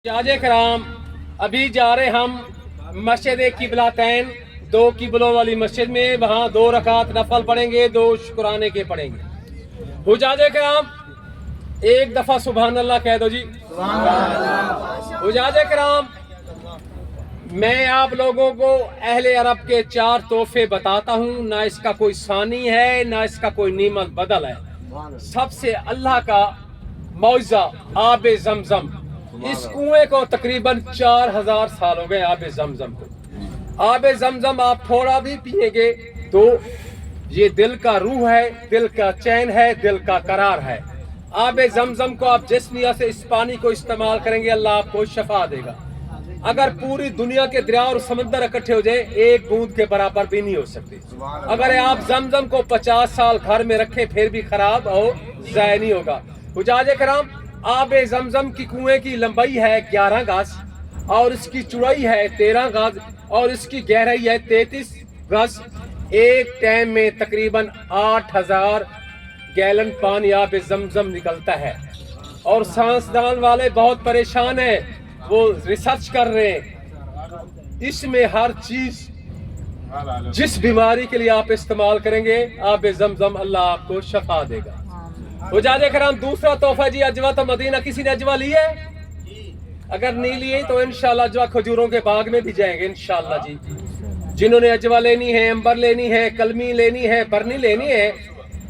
जाज कराम अभी जा रहे हम मस्जिद किबलातैन, दो किबलों वाली मस्जिद में। वहाँ 2 रकात नफल पढ़ेंगे, 2 शुक्राने के पढ़ेंगे। हुजाज कराम एक दफा सुभान अल्लाह कह दो जी। हुजाज कराम मैं आप लोगों को अहले अरब के 4 तोहफे बताता हूँ। ना इसका कोई सानी है, ना इसका कोई नीमत बदल है। सबसे अल्लाह का मौजा आब जमजम। इस कुएं को तकरीबन 4000 साल हो गए। आब जमजम को, आब जमजम आप थोड़ा भी पिएंगे तो ये दिल का रूह है, दिल का चैन है, दिल का करार है। आब जमजम को आप जिस नियत से इस पानी को इस्तेमाल करेंगे, अल्लाह आपको शफा देगा। अगर पूरी दुनिया के दरिया और समंदर इकट्ठे हो जाए, एक बूंद के बराबर भी नहीं हो सकती। अगर आप जमजम को 50 साल घर में रखें फिर भी खराब और ज़ाया नहीं होगा। हुजाज कराम आब जमजम की कुएं की लंबाई है 11 गज और इसकी चौड़ाई है 13 गज और इसकी गहराई है 33 गज। एक टाइम में तकरीबन 8000 गैलन पानी आब जमजम निकलता है। और साइंसदान वाले बहुत परेशान हैं, वो रिसर्च कर रहे हैं। इसमें हर चीज जिस बीमारी के लिए आप इस्तेमाल करेंगे, आब जमजम अल्लाह आपको शफा देगा। हुजाज कराम दूसरा तोहफा जी अजवा। तो मदीना किसी ने अजवा ली है? अगर नहीं लिए तो इंशाल्लाह अजवा खजूरों के बाग में भी जाएंगे इंशाल्लाह जी। जिन्होंने अजवा लेनी है, अंबर लेनी है, कलमी लेनी है, बरनी लेनी है,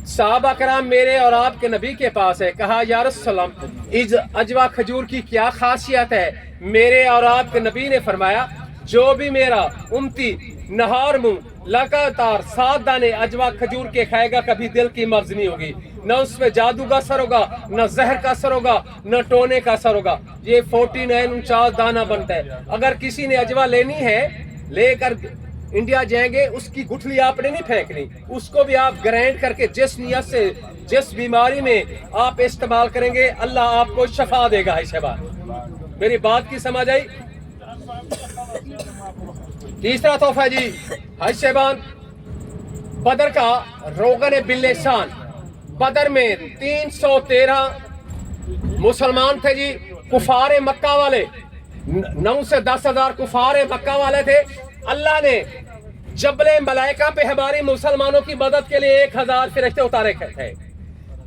साहबा कराम मेरे और आपके नबी के पास है। कहा या रसूलल्लाह, इस अजवा खजूर की क्या खासियत है? मेरे और आपके नबी ने फरमाया, जो भी मेरा उम्मती नहार मुंह लगातार 7 दाने अजवा खजूर के खाएगा, कभी दिल की मर्ज नहीं होगी। न उसमें जादू का असर होगा, न जहर का असर होगा, न टोने का असर होगा। ये 49 दाना बनता है। अगर किसी ने अजवा लेनी है, लेकर इंडिया जाएंगे, उसकी गुठली आपने नहीं फेंकनी, उसको भी आप ग्राइंड करके जिस नियत से जिस बीमारी में आप इस्तेमाल करेंगे, अल्लाह आपको शफा देगा। इसे बात मेरी बात की समझ आई? तीसरा तोहफा जी हजबान बदर का रोगन बिल्लेसान। बदर में 313 मुसलमान थे जी, कुफार मक्का वाले। 9 से 10,000 कुफार मक्का वाले थे। अल्लाह ने जबले मलाइका पे हमारी मुसलमानों की मदद के लिए 1000 फरिश्ते उतारे थे।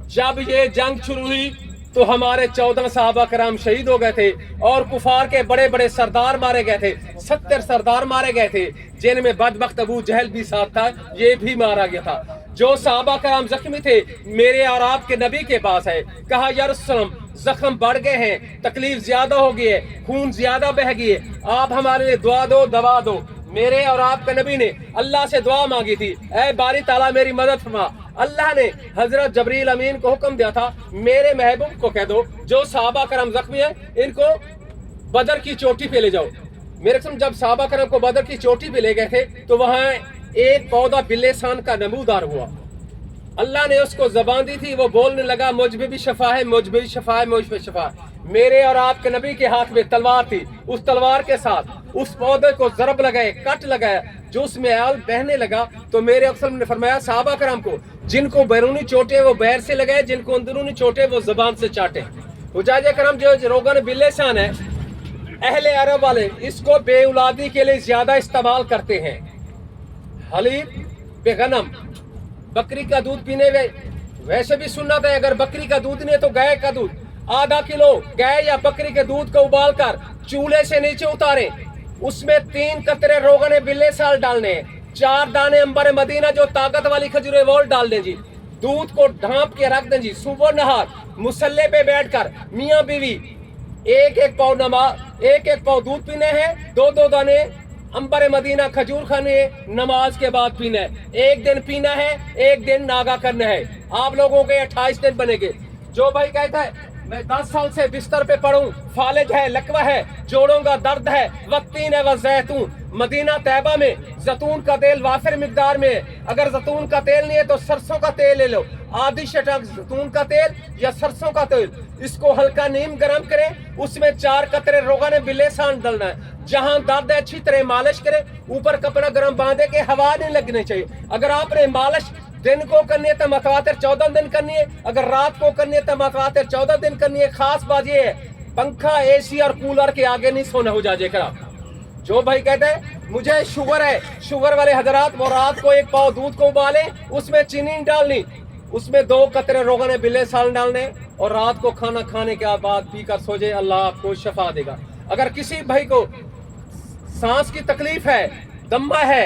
जब ये जंग शुरू हुई तो हमारे 14 सहाबा कराम शहीद हो गए थे और कुफार के बड़े बड़े सरदार मारे गए थे। 70 सरदार मारे गए थे, जिनमें बदबख्त अबू जहल भी साथ था, ये भी मारा गया था। जो सहाबा कराम जख्मी थे मेरे और आपके नबी के पास है। कहा या रसूलल्लाह, जख्म बढ़ गए हैं, तकलीफ ज्यादा हो गई है, खून ज्यादा बह गई है, आप हमारे लिए दुआ दो, दवा दो। मेरे और आपके नबी ने अल्लाह से दुआ मांगी थी, ऐ बारी ताला मेरी मदद फरमा। अल्लाह ने हजरत जबरील अमीन को हुक्म दिया था, मेरे महबूब को कह दो जो सहाबा करम जख्मी है, इनको बदर की चोटी पे ले जाओ। मेरे कसम जब सहाबा करम को बदर की चोटी पे ले गए थे तो वहां एक पौधा बिल्लेसान का नमूदार हुआ। अल्लाह ने उसको जबान दी थी, वो बोलने लगा, मुझ में भी शफा है, मुझ में भी शफा है, मुझ में शफा है। मेरे और आपके नबी के हाथ में तलवार थी। उस तलवार के साथ उस पौधे को जरब लगाए, कट लगाया, जो उसमें आल बहने लगा। तो मेरे अक्सर ने फरमाया सहाबा कराम को, जिनको बैरूनी चोटे वो बैर से लगाए, जिनको अंदरूनी चोटे वो जबान से चाटे। हुजाज कराम जो रोगन बिल्लेसान है, अहले अरब वाले इसको बेउलादी के लिए ज्यादा इस्तेमाल करते हैं। हलीब बेगनम, बकरी का दूध पीने वैसे भी सुन्नत है। अगर बकरी का दूध नहीं तो गाय का दूध, आधा किलो गाय या बकरी के दूध को उबाल कर चूल्हे से नीचे उतारे, उसमें 3 कतरे रोगन बिल्लेसान डालने, 4 दाने अंबर मदीना जो ताकत वाली खजूर वो डाल दें जी। दूध को ढांप के रख दें जी। सुबह नहार मुसल्ले पे बैठकर मियाँ बीवी एक एक पाव दूध पीने हैं, 2-2 दाने अंबर मदीना खजूर खाने, नमाज के बाद पीना है। एक दिन पीना है, एक दिन नागा करना है। आप लोगों के 28 दिन बनेंगे। जो भाई कहता है मैं 10 साल से बिस्तर पे पड़ूं, फालिज है, लकवा है, जोड़ों का दर्द है, वक्तीन है व जैतून, मदीना तैयबा में जैतून का तेल वाफिर मिकदार में। अगर जैतून का तेल नहीं है तो सरसों का तेल ले लो, आधी शटक जैतून का तेल या सरसों का तेल। इसको हल्का नीम गरम करें, उसमें 4 कतरे रोगन बिल्लेसान डालना है। जहां दर्द है अच्छी तरह मालिश करें, ऊपर कपड़ा गर्म बांधे के हवा नहीं लगनी चाहिए। अगर आपने मालिश दिन को करनी है तो मतवातिर 14 दिन करनी है, अगर रात को करनी है तो मतवातिर 14 दिन करनी है। खास बात यह है पंखा एसी और कूलर के आगे नहीं सोना हो जाजे करा। जो भाई कहते हैं मुझे शुगर है, शुगर वाले हजरात वो रात को एक पाव दूध को उबाले, उसमें चीनी नहीं डालनी, उसमें 2 कतरे रोगन बिल्लेसान डालने और रात को खाना खाने के बाद पीकर सो जाए, अल्लाह आपको शफा देगा। अगर किसी भाई को सांस की तकलीफ है, दमा है,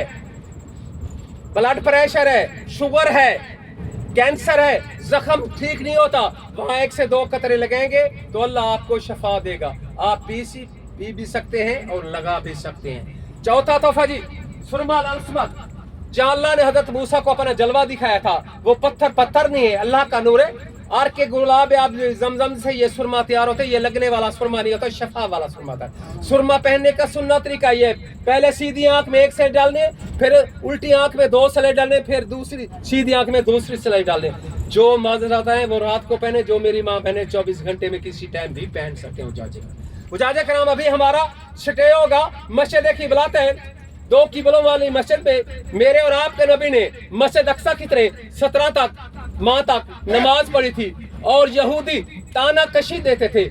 ब्लड प्रेशर है, शुगर है, कैंसर है, जख्म ठीक नहीं होता, वहां 1 से 2 कतरे लगेंगे तो अल्लाह आपको शफा देगा। आप पी भी सकते हैं और लगा भी सकते हैं। चौथा तोहफा जी सुरमा अलसमत, जहाँ अल्लाह ने हजरत मूसा को अपना जलवा दिखाया था, वो पत्थर नहीं है, अल्लाह का नूर है। आर के गुलाब आप जमजम से ये सुरमा तैयार होता है, ये लगने वाला सुरमा नहीं होता, शफा वाला सुरमा था। सुरमा पहनने का सुन्नत तरीका ये, पहले सीधी आंख में 1 स्लेट डालने, फिर उल्टी आंख में 2 स्लेट डालने, फिर दूसरी सीधी आंख में दूसरी स्लेट डालने। जो माजराता है वो रात को पहने, जो मेरी माँ बहने 24 घंटे में किसी टाइम भी पहन सकते हैं। उजाजे कराम अभी हमारा स्टे होगा मस्जिद की बुलाते हैं, 2 किबलों वाली मस्जिद में मेरे और आपके नबी ने मस्जिद अक्सा की तरह 17 माह तक नमाज पढ़ी थी। और यहूदी ताना कशी देते थे,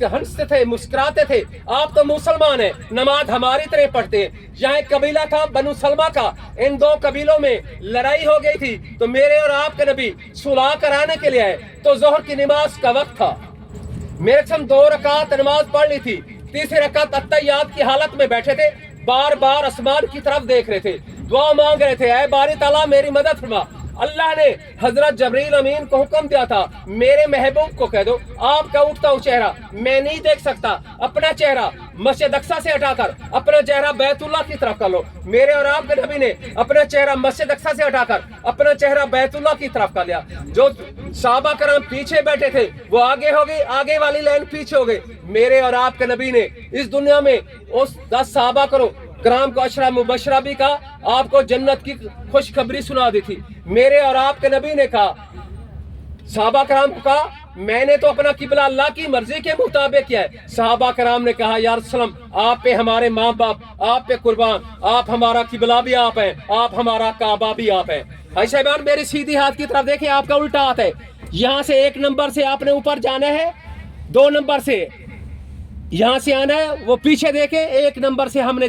हंसते थे, मुस्कुराते थे, आप तो मुसलमान हैं, नमाज हमारी तरह पढ़ते हैं। यहाँ एक कबीला था बनु सलमा का, इन 2 कबीलों में लड़ाई हो गई थी, तो मेरे और आपके नबी सुलह कराने के लिए आए। तो जोहर की नमाज का वक्त था, मेरे संग 2 रकात नमाज पढ़ ली थी, तीसरी रकात अत्तहियात की हालत में बैठे थे, बार बार आसमान की तरफ देख रहे थे, दुआ मांग रहे थे, ऐ बारी ताला मेरी मदद फरमा। अल्लाह ने हजरत जबरील अमीन को हुक्म दिया था, मेरे महबूब को कह दो आपका उठता हुआ चेहरा मैं नहीं देख सकता, अपना चेहरा मस्जिद अक्सा से हटाकर अपना चेहरा बैतुल्लाह की तरफ कर लो। मेरे और आपके नबी ने अपना चेहरा मस्जिद अक्सा से हटाकर अपना चेहरा बैतुल्लाह की तरफ कर लिया। जो सहाबा करम पीछे बैठे थे वो आगे हो गए, आगे वाली लाइन पीछे हो गई। मेरे और आपके नबी ने इस दुनिया में उस 10 सहाबा करो कराम को अशरा मुबशरा भी कहा, आपको जन्नत की खुशखबरी सुना दी थी। मेरे और आपके नबी ने कहा, सहाबा कराम को कहा, मैंने तो अपना किबला अल्लाह की मर्जी के मुताबिक किया है। सहाबा कराम ने कहा, या रसूलल्लाह, आप पे हमारे माँ बाप आप पे कुर्बान, आप हमारा किबला भी आप हैं, आप हमारा काबा भी आप हैं। भाई साहबान मेरी सीधी हाथ की तरफ देखें, आपका उल्टा हाथ है, यहाँ से 1 नंबर से आपने ऊपर जाना है, 2 नंबर से यहाँ से आना है, वो पीछे देखें, 1 नंबर से हमने